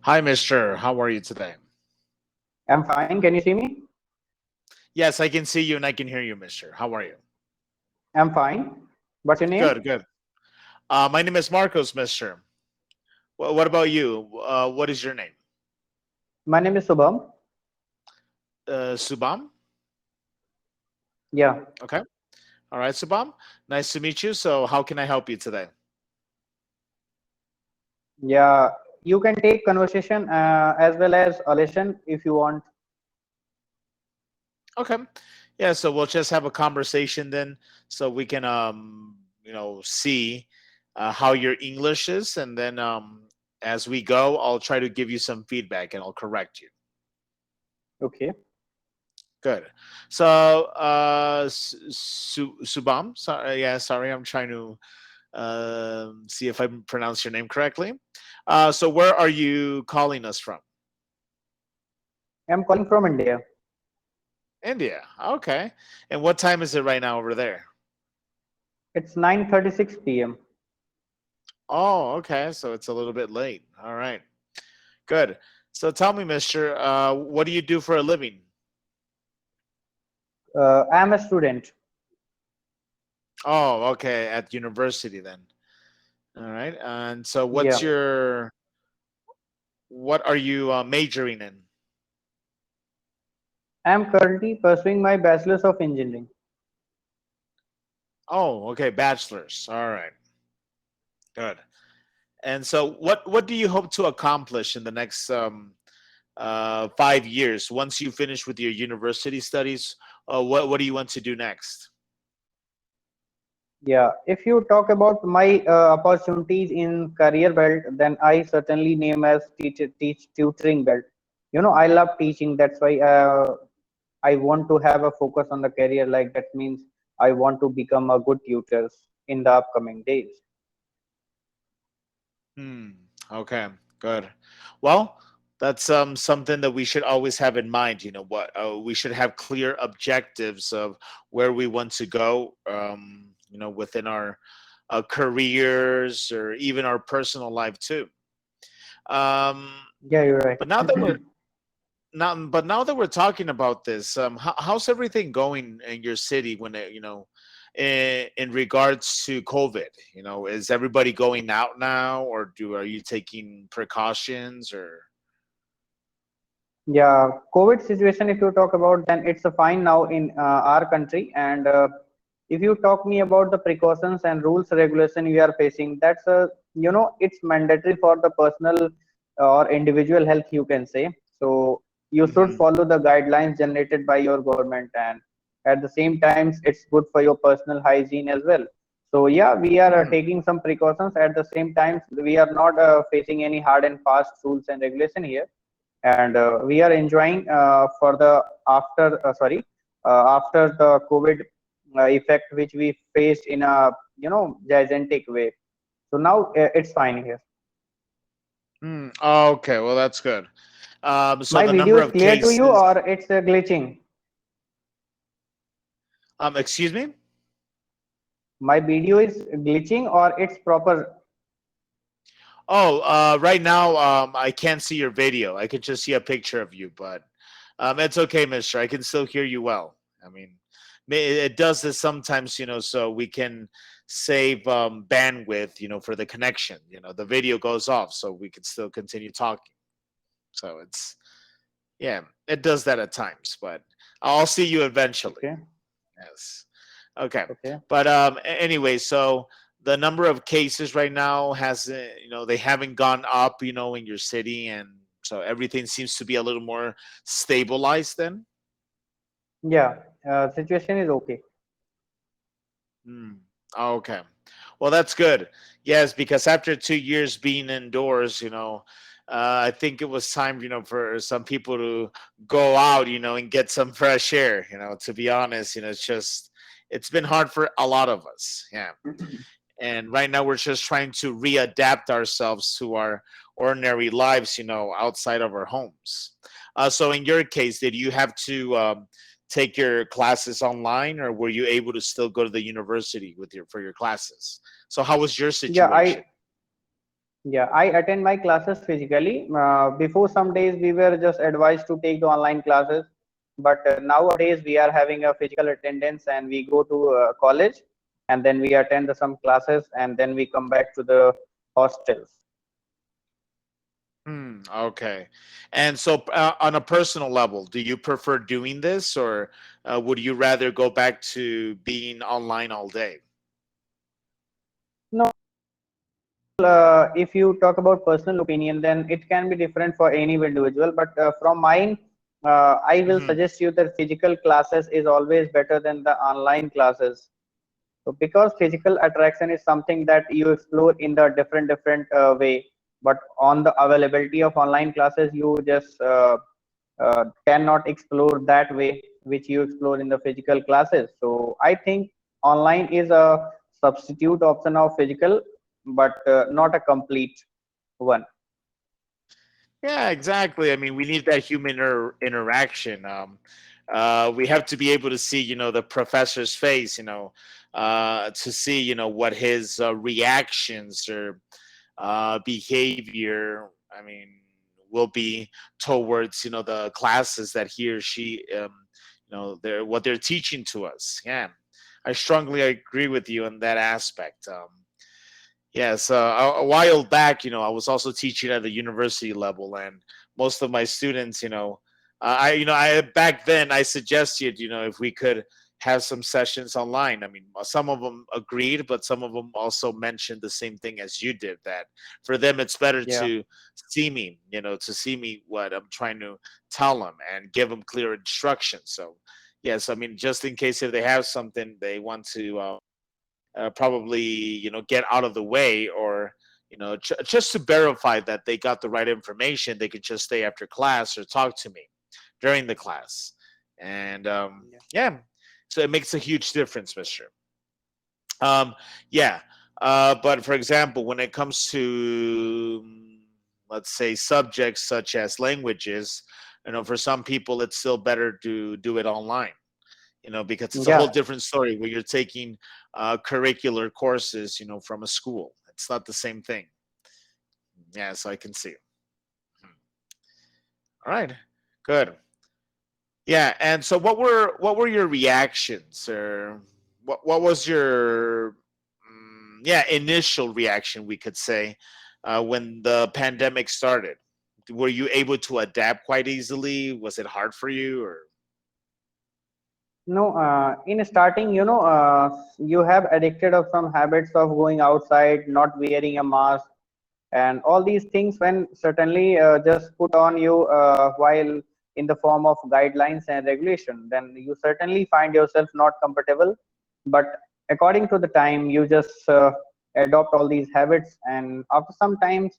Hi, mister. How are you today? I'm fine. Can you see me? Yes, I can see you and I can hear you, mister. How are you? I'm fine. What's your Good, name? good. My name is Marcos, mister. What about you? What is your name? My name is Subham. Subham? Yeah. Okay. All right, Subham. Nice to meet you. So, how can I help you today? Yeah. You can take conversation as well as a lesson if you want. Okay. Yeah, so we'll just have a conversation then so we can see how your English is, and then as we go, I'll try to give you some feedback and I'll correct you. Okay. Good. So, Subham, sorry, yeah, sorry, I'm trying to see if I pronounce your name correctly. So, where are you calling us from? I'm calling from India. India. Okay. And what time is it right now over there? It's 9:36 p.m. Oh, okay. So it's a little bit late. All right. Good. So, tell me, Mister, what do you do for a living? I'm a student. Oh, okay, at university then. All right. And so, Yeah. what are you majoring in? I'm currently pursuing my bachelor's of engineering. Oh, okay, bachelor's. All right, good. And so, what do you hope to accomplish in the next 5 years once you finish with your university studies? What do you want to do next? Yeah. If you talk about my opportunities in career belt, then I certainly name as teach tutoring belt. I love teaching. That's why I want to have a focus on the career. Like that means I want to become a good tutor in the upcoming days. Hmm. Okay. Good. Well, that's something that we should always have in mind. You know what? We should have clear objectives of where we want to go. Within our careers or even our personal life too. Um, Yeah, you're right. but now that we're now that we're talking about this, how's everything going in your city when in regards to COVID? Is everybody going out now, or are you taking precautions, or? Yeah, COVID situation, if you talk about, then it's a fine now in our country. And if you talk me about the precautions and rules regulation we are facing, that's it's mandatory for the personal or individual health, you can say. So you should Hmm. follow the guidelines generated by your government, and at the same times, it's good for your personal hygiene as well. So yeah, we are Hmm. taking some precautions. At the same time, we are not facing any hard and fast rules and regulation here, and we are enjoying for the after the COVID effect which we faced in a gigantic way. So now it's fine here. Hmm. Okay, well that's good. So My the video number is of clear to you, cases. or it's glitching? Excuse me. My video is glitching, or it's proper? Oh, right now, I can't see your video. I could just see a picture of you, but it's okay, Mister. I can still hear you well. I mean, it does this sometimes, so we can save bandwidth, for the connection. The video goes off, so we can still continue talking. So yeah, it does that at times, but I'll see you eventually. Okay. Yes. Okay. Okay. But anyway, so the number of cases right now has, they haven't gone up, in your city, and so everything seems to be a little more stabilized then. Yeah, situation is okay. Hmm. Okay. Well, that's good. Yes, because after 2 years being indoors, I think it was time, for some people to go out, and get some fresh air. To be honest, it's been hard for a lot of us. Yeah. And right now we're just trying to readapt ourselves to our ordinary lives, outside of our homes. So in your case, did you have to take your classes online, or were you able to still go to the university for your classes? So how was your Yeah, situation? Yeah, I attend my classes physically. Before some days, we were just advised to take the online classes, but nowadays we are having a physical attendance and we go to college and then we attend some classes and then we come back to the hostels. Okay. And so, on a personal level, do you prefer doing this, or would you rather go back to being online all day? No, if you talk about personal opinion, then it can be different for any individual. But from mine, I will Hmm. suggest you that physical classes is always better than the online classes. So because physical attraction is something that you explore in the different way, but on the availability of online classes, you just cannot explore that way which you explore in the physical classes. So I think online is a substitute option of physical, but not a complete one. Yeah, exactly. I mean, we need that human interaction. We have to be able to see, the professor's face, to see, what his reactions or behavior, I mean, will be towards, the classes that he or she, they're what they're teaching to us. Yeah, I strongly agree with you in that aspect. Yes, a while back, I was also teaching at the university level, and most of my students, I back then I suggested, if we could have some sessions online. I mean, some of them agreed, but some of them also mentioned the same thing as you did. That for them, it's better Yeah. to see me, to see me what I'm trying to tell them and give them clear instructions. So, yes, I mean, just in case if they have something they want to. Probably get out of the way, or just to verify that they got the right information, they could just stay after class or talk to me during the class. And yeah, so it makes a huge difference, mister. um, yeah. But for example, when it comes to, let's say, subjects such as languages, for some people it's still better to do it online, because it's a whole Yeah. different story where you're taking curricular courses, from a school. It's not the same thing. Yeah, so I can see. Hmm. All right, good. Yeah, and so what were your reactions, or what was your initial reaction, we could say, when the pandemic started? Were you able to adapt quite easily? Was it hard for you, or? No, in starting, you have addicted of some habits of going outside, not wearing a mask, and all these things when certainly just put on you while in the form of guidelines and regulation, then you certainly find yourself not comfortable. But according to the time, you just adopt all these habits, and after some times,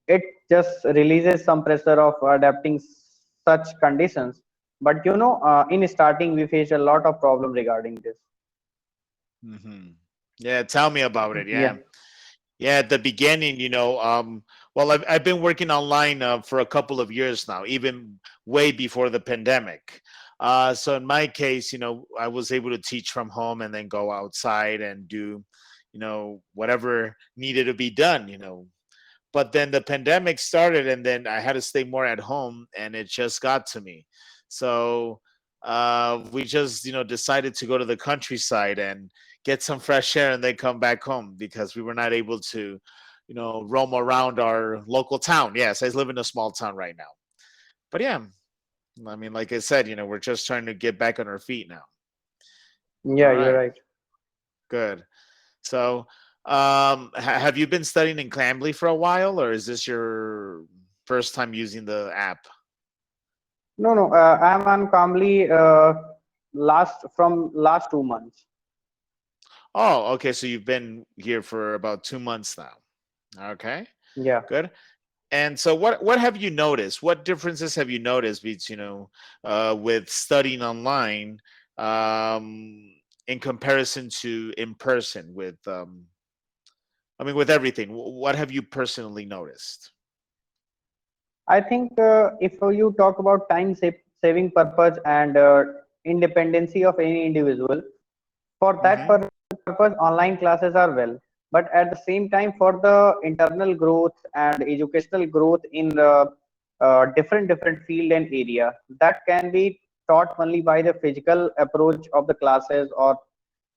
it just releases some pressure of adapting such conditions. But in starting, we face a lot of problem regarding this. Hmm. Yeah, tell me about it. Yeah. Yeah. Yeah, at the beginning, well, I've been working online for a couple of years now, even way before the pandemic. So in my case, I was able to teach from home and then go outside and do, whatever needed to be done, but then the pandemic started, and then I had to stay more at home, and it just got to me. So we just decided to go to the countryside and get some fresh air and then come back home, because we were not able to roam around our local town. Yes, I live in a small town right now, but yeah, I mean, like I said, we're just trying to get back on our feet now. All Yeah, you're right, right. good. So have you been studying in Cambly for a while, or is this your first time using the app? No, no, I'm on Calmly last 2 months. Oh, okay. So you've been here for about 2 months now. Okay, Yeah. good. And so, what have you noticed? What differences have you noticed between with studying online, in comparison to in person? With I mean, with everything. What have you personally noticed? I think if you talk about saving purpose and independency of any individual, for that Hmm. purpose, online classes are well. but at the same time, for the internal growth and educational growth in the different field and area, that can be taught only by the physical approach of the classes or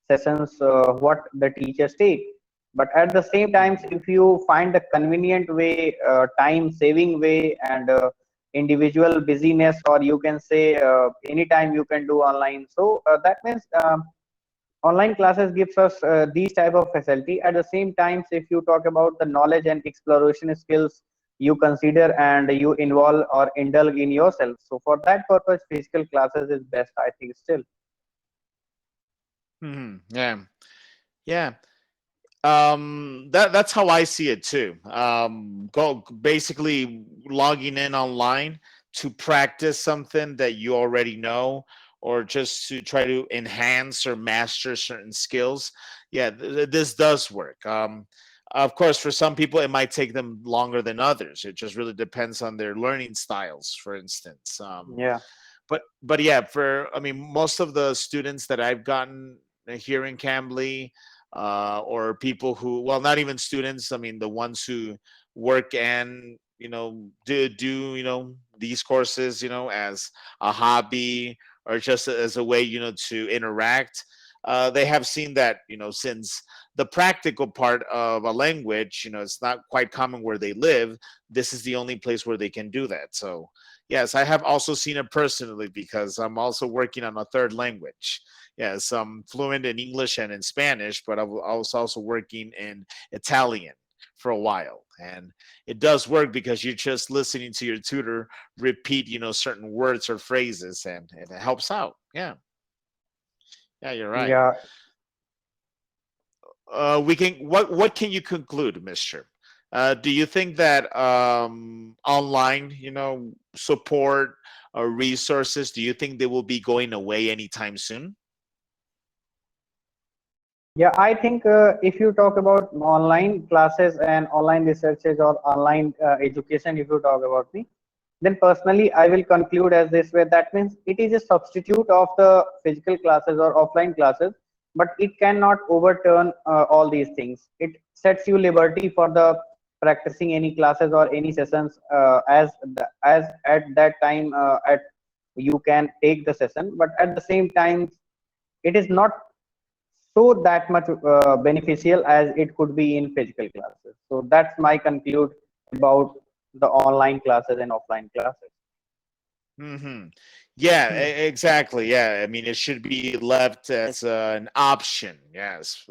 sessions what the teachers take. But at the same times, Mhm. if you find a convenient way, time saving way, and individual busyness, or you can say anytime you can do online, so that means online classes gives us these type of facility. At the same times, if you talk about the knowledge and exploration skills, you consider and you involve or indulge in yourself, so for that purpose physical classes is best, I think, still. Yeah. Yeah. That's how I see it too. Go basically logging in online to practice something that you already know, or just to try to enhance or master certain skills. Yeah, this does work. Of course, for some people it might take them longer than others. It just really depends on their learning styles, for instance. Yeah. But yeah, for I mean, most of the students that I've gotten here in Cambly, or people who, well, not even students. I mean, the ones who work and do these courses as a hobby, or just as a way to interact. They have seen that since the practical part of a language, it's not quite common where they live. This is the only place where they can do that. So yes, I have also seen it personally because I'm also working on a third language. Yes, I'm fluent in English and in Spanish, but I was also working in Italian for a while. And it does work because you're just listening to your tutor repeat, certain words or phrases, and it helps out. Yeah, yeah, you're right. Yeah. We can. What can you conclude, Mister? Do you think that online, support or resources, do you think they will be going away anytime soon? Yeah, I think if you talk about online classes and online researches or online education, if you talk about me, then personally I will conclude as this way. That means it is a substitute of the physical classes or offline classes, but it cannot overturn all these things. It sets you liberty for the practicing any classes or any sessions as at that time at you can take the session. But at the same time, it is not so that much beneficial as it could be in physical classes. So that's my conclude about the online classes and offline classes. Hmm. Yeah, exactly. Yeah, I mean, it should be left as an option. Yes,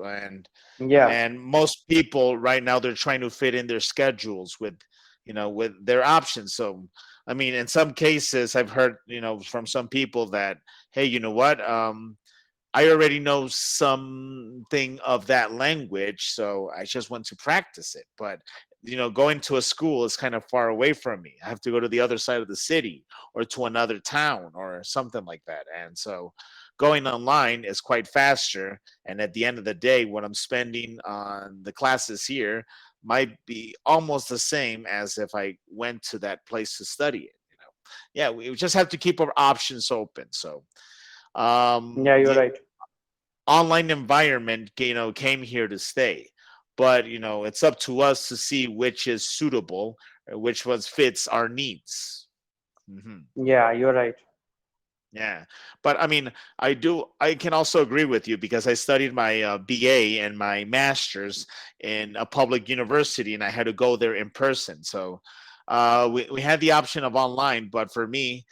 Yeah, and most people right now, they're trying to fit in their schedules with, with their options. So, I mean, in some cases, I've heard, from some people that, hey, you know what? I already know something of that language, so I just want to practice it. But going to a school is kind of far away from me. I have to go to the other side of the city or to another town or something like that. And so going online is quite faster. And at the end of the day, what I'm spending on the classes here might be almost the same as if I went to that place to study it. Yeah, we just have to keep our options open. So yeah, you're the right. online environment came here to stay, but it's up to us to see which is suitable, which one fits our needs. Hmm. Yeah, you're right. Yeah, but I mean, I can also agree with you because I studied my BA and my master's in a public university, and I had to go there in person. So we had the option of online, but for me,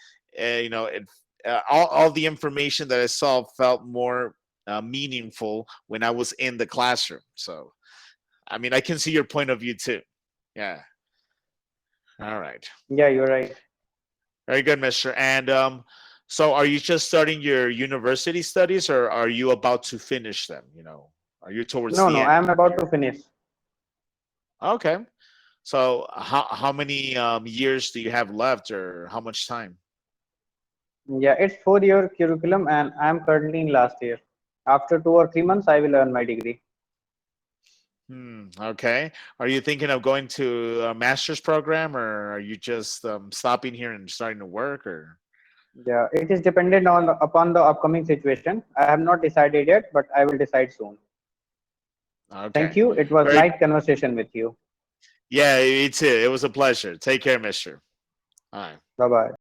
all the information that I saw felt more meaningful when I was in the classroom. So I mean, I can see your point of view too. Yeah. All right. Yeah, you're right. Very good, Mister. And so, are you just starting your university studies, or are you about to finish them? Are you towards No, the no, end I'm of about your? to finish. Okay. So, how many years do you have left, or how much time? Yeah, it's 4 year curriculum and I'm currently in last year. After 2 or 3 months, I will earn my degree. Okay. Are you thinking of going to a master's program, or are you just stopping here and starting to work, or? Yeah, it is dependent on upon the upcoming situation. I have not decided yet, but I will decide soon. Okay. Thank you. It was Very. nice conversation with you. Yeah, me too. It was a pleasure. Take care, Mister. All right. Bye bye.